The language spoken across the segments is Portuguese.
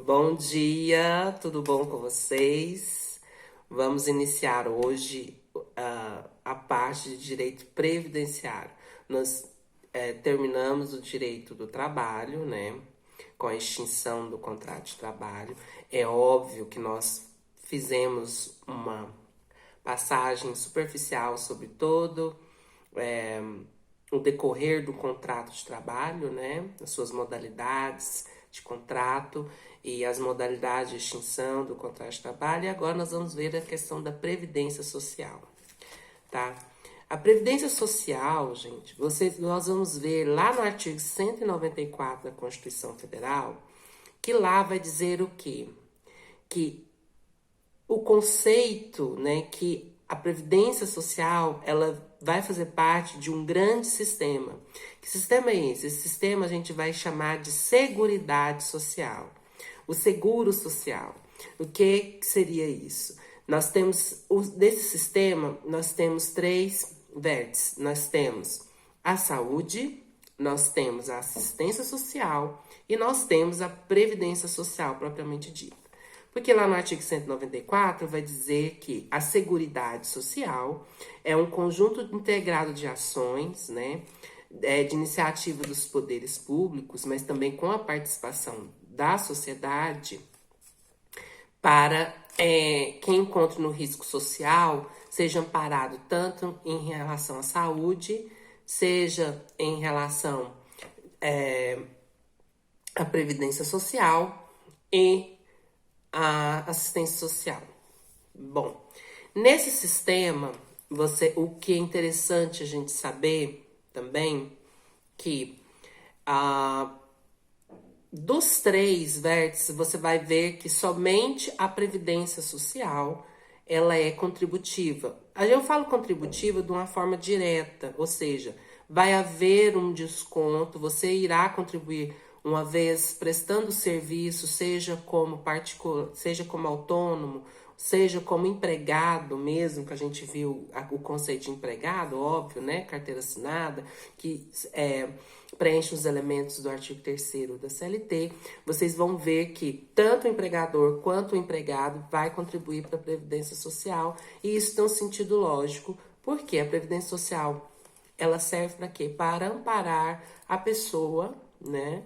Bom dia, tudo bom com vocês? Vamos iniciar hoje a parte de direito previdenciário. Nós terminamos o direito do trabalho, né? Com a extinção do contrato de trabalho. É óbvio que nós fizemos uma passagem superficial sobre todo é, o decorrer do contrato de trabalho, né? As suas modalidades de contrato e as modalidades de extinção do contrato de trabalho. E agora nós vamos ver a questão da previdência social, tá? A previdência social, gente, nós vamos ver lá no artigo 194 da Constituição Federal, que lá vai dizer o quê? Que o conceito, né, que a previdência social, ela vai fazer parte de um grande sistema. Que sistema é esse? Esse sistema a gente vai chamar de seguridade social. O seguro social. O que seria isso? Nós temos, desse sistema, nós temos três vértices. Nós temos a saúde, nós temos a assistência social e nós temos a previdência social propriamente dita. Porque lá no artigo 194 vai dizer que a Seguridade Social é um conjunto integrado de ações, né, de iniciativa dos poderes públicos, mas também com a participação da sociedade para quem encontra no risco social seja amparado tanto em relação à saúde, seja em relação à previdência social e a assistência social. Bom, nesse sistema, o que é interessante a gente saber também que dos três vértices você vai ver que somente a previdência social ela é contributiva. Eu falo contributiva de uma forma direta, ou seja, vai haver um desconto, você irá contribuir uma vez prestando serviço, seja como particular, seja como autônomo, seja como empregado mesmo, que a gente viu o conceito de empregado, óbvio, né? Carteira assinada, que preenche os elementos do artigo 3º da CLT, vocês vão ver que tanto o empregador quanto o empregado vai contribuir para a Previdência Social, e isso tem um sentido lógico, porque a Previdência Social, ela serve para quê? Para amparar a pessoa, né?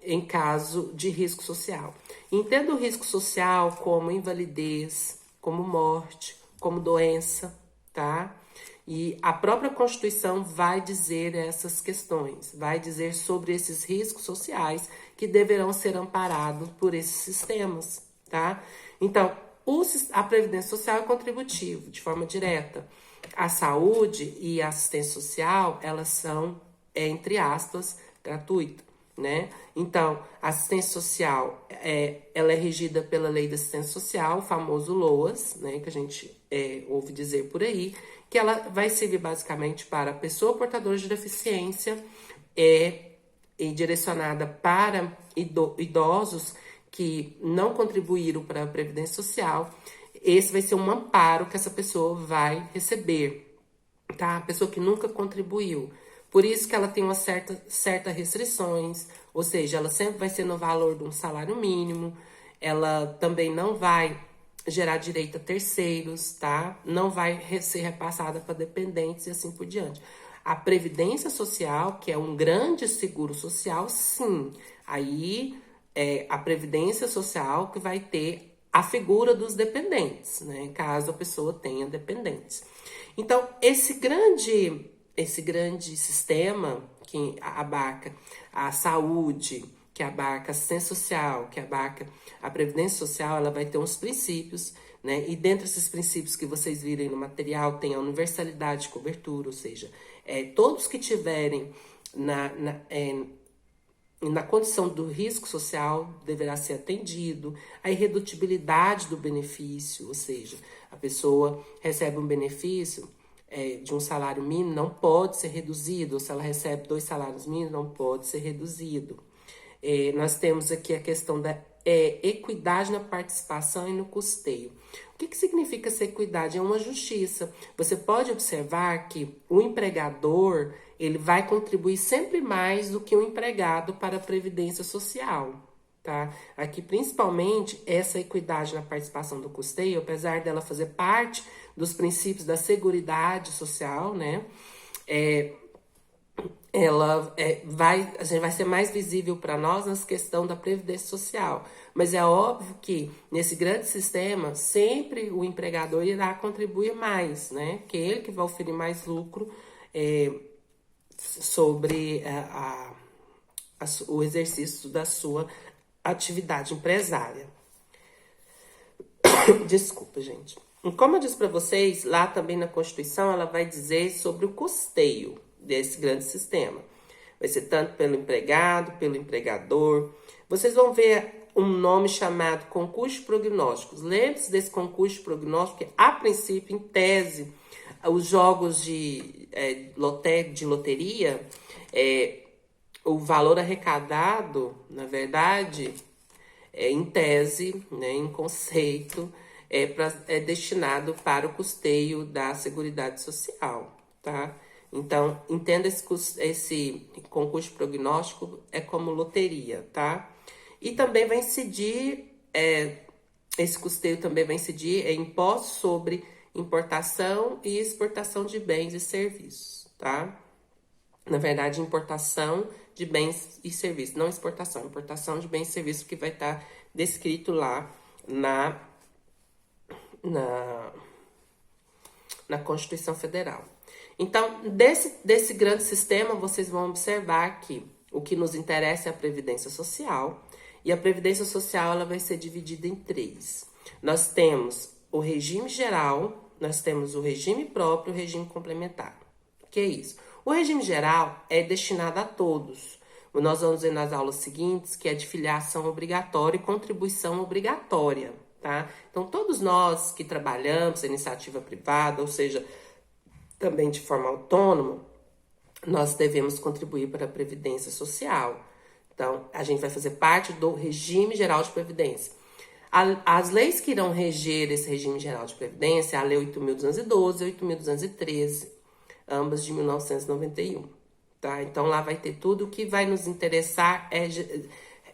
Em caso de risco social. Entenda o risco social como invalidez, como morte, como doença, tá? E a própria Constituição vai dizer essas questões, vai dizer sobre esses riscos sociais que deverão ser amparados por esses sistemas, tá? Então, a Previdência Social é contributiva, de forma direta. A saúde e a assistência social, elas são, entre aspas, gratuitas. Né? Então, a assistência social, ela é regida pela Lei da Assistência Social, o famoso LOAS, né, que a gente ouve dizer por aí, que ela vai servir basicamente para a pessoa portadora de deficiência e direcionada para idosos que não contribuíram para a Previdência Social. Esse vai ser um amparo que essa pessoa vai receber, tá? A pessoa que nunca contribuiu. Por isso que ela tem uma certa restrições, ou seja, ela sempre vai ser no valor de um salário mínimo, ela também não vai gerar direito a terceiros, tá? Não vai ser repassada para dependentes e assim por diante. A Previdência Social, que é um grande seguro social, sim. Aí a Previdência Social que vai ter a figura dos dependentes, né? Caso a pessoa tenha dependentes. Então, esse grande sistema que abarca a saúde, que abarca a assistência social, que abarca a previdência social, ela vai ter uns princípios, né? E dentre esses princípios que vocês virem no material tem a universalidade de cobertura, ou seja, todos que tiverem na condição do risco social deverá ser atendido, a irredutibilidade do benefício, ou seja, a pessoa recebe um benefício de um salário mínimo, não pode ser reduzido, ou se ela recebe 2 salários mínimos, não pode ser reduzido. Nós temos aqui a questão da equidade na participação e no custeio. O que significa essa equidade? É uma justiça. Você pode observar que o empregador ele vai contribuir sempre mais do que o empregado para a Previdência Social. tá? Aqui, principalmente, essa equidade na participação do custeio, apesar dela fazer parte dos princípios da seguridade social, né? A gente vai ser mais visível para nós na questão da previdência social. Mas é óbvio que nesse grande sistema sempre o empregador irá contribuir mais, né? Que é ele que vai oferir mais lucro sobre o exercício da sua atividade empresária. Desculpa, gente. E como eu disse para vocês, lá também na Constituição ela vai dizer sobre o custeio desse grande sistema. Vai ser tanto pelo empregado, pelo empregador. Vocês vão ver um nome chamado concurso de prognósticos. Lembre-se desse concurso de prognóstico, que a princípio, em tese, os jogos de loteria, o valor arrecadado, na verdade, em tese, né, em conceito, é destinado para o custeio da Seguridade Social, tá? Então, entenda esse concurso de prognóstico como loteria, tá? E também vai incidir, esse custeio também vai incidir em impostos sobre importação e exportação de bens e serviços, tá? Na verdade, importação de bens e serviços, não exportação, importação de bens e serviços, que vai estar descrito lá na Constituição Federal. Então, desse grande sistema, vocês vão observar que o que nos interessa é a Previdência Social, e a Previdência Social ela vai ser dividida em 3. Nós temos o regime geral, nós temos o regime próprio e o regime complementar. O que é isso? O regime geral é destinado a todos. Nós vamos ver nas aulas seguintes que é de filiação obrigatória e contribuição obrigatória, tá? Então, todos nós que trabalhamos em iniciativa privada, ou seja, também de forma autônoma, nós devemos contribuir para a Previdência Social. Então, a gente vai fazer parte do regime geral de previdência. As leis que irão reger esse regime geral de previdência, a Lei 8.212 e 8.213, ambas de 1991, tá? Então, lá vai ter tudo. O que vai nos interessar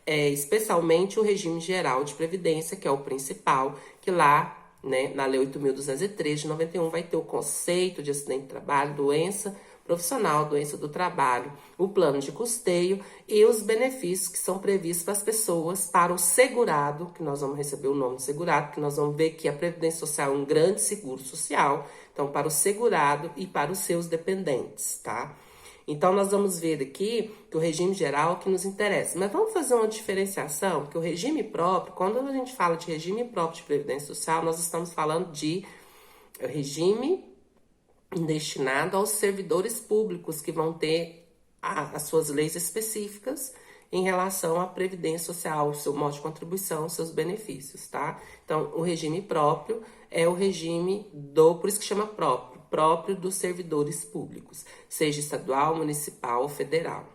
especialmente o regime geral de previdência, que é o principal, que lá, né, na Lei 8.213 de 91 vai ter o conceito de acidente de trabalho, doença profissional, doença do trabalho, o plano de custeio e os benefícios que são previstos para as pessoas, para o segurado, que nós vamos receber o nome de segurado, que nós vamos ver que a Previdência Social é um grande seguro social, então para o segurado e para os seus dependentes, tá? Então, nós vamos ver aqui que o regime geral é o que nos interessa. Mas vamos fazer uma diferenciação, porque o regime próprio, quando a gente fala de regime próprio de Previdência Social, nós estamos falando de regime destinado aos servidores públicos, que vão ter as suas leis específicas em relação à Previdência Social, o seu modo de contribuição, os seus benefícios, tá? Então, o regime próprio é o regime por isso que chama próprio dos servidores públicos, seja estadual, municipal ou federal.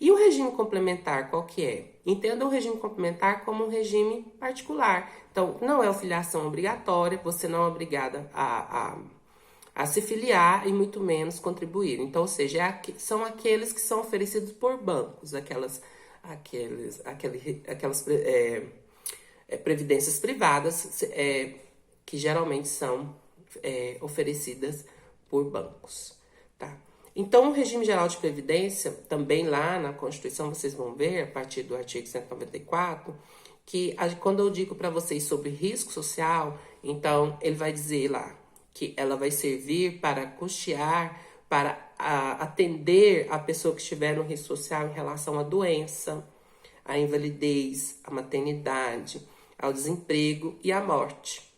E o regime complementar, qual que é? Entenda o regime complementar como um regime particular. Então, não é filiação obrigatória, você não é obrigada a se filiar e muito menos contribuir. Então, ou seja, são aqueles que são oferecidos por bancos, aquelas previdências privadas que geralmente são oferecidas por bancos, tá? Então, o regime geral de previdência, também lá na Constituição, vocês vão ver, a partir do artigo 194, que quando eu digo para vocês sobre risco social, então, ele vai dizer lá que ela vai servir para custear, para atender a pessoa que estiver no risco social em relação à doença, à invalidez, à maternidade, ao desemprego e à morte.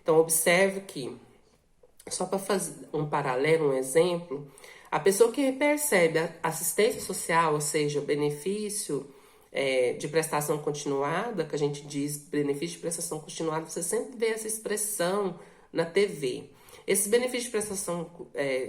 Então, observe que, só para fazer um paralelo, um exemplo, a pessoa que percebe assistência social, ou seja, benefício de prestação continuada, que a gente diz benefício de prestação continuada, você sempre vê essa expressão na TV. Esse benefício de prestação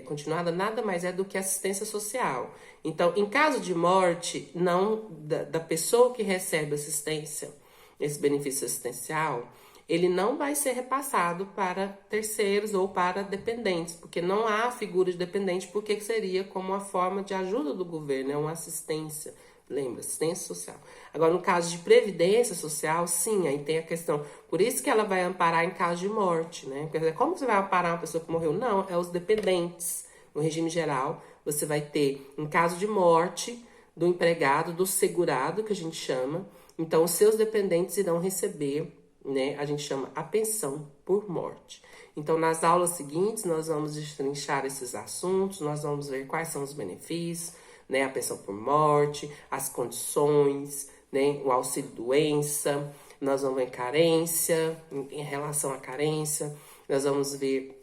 continuada nada mais é do que assistência social. Então, em caso de morte, não da pessoa que recebe assistência, esse benefício assistencial, ele não vai ser repassado para terceiros ou para dependentes, porque não há figura de dependente, porque seria como uma forma de ajuda do governo, uma assistência Lembra, assistência social. Agora, no caso de previdência social, sim, aí tem a questão. Por isso que ela vai amparar em caso de morte, né? Quer dizer, como você vai amparar uma pessoa que morreu? Não, é os dependentes. No regime geral, você vai ter, em caso de morte do empregado, do segurado, que a gente chama, então os seus dependentes irão receber, né? A gente chama a pensão por morte. Então, nas aulas seguintes, nós vamos destrinchar esses assuntos, nós vamos ver quais são os benefícios, né? A pensão por morte, as condições, né? O auxílio-doença, nós vamos ver carência, em relação à carência, nós vamos ver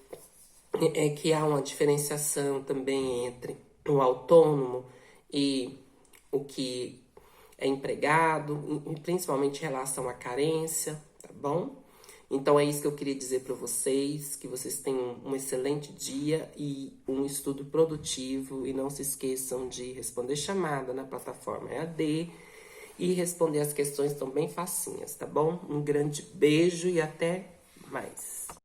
que há uma diferenciação também entre o autônomo e o que é empregado, principalmente em relação à carência, tá bom? Então é isso que eu queria dizer para vocês, que vocês tenham um excelente dia e um estudo produtivo, e não se esqueçam de responder chamada na plataforma EAD e responder as questões, estão bem facinhas, tá bom? Um grande beijo e até mais.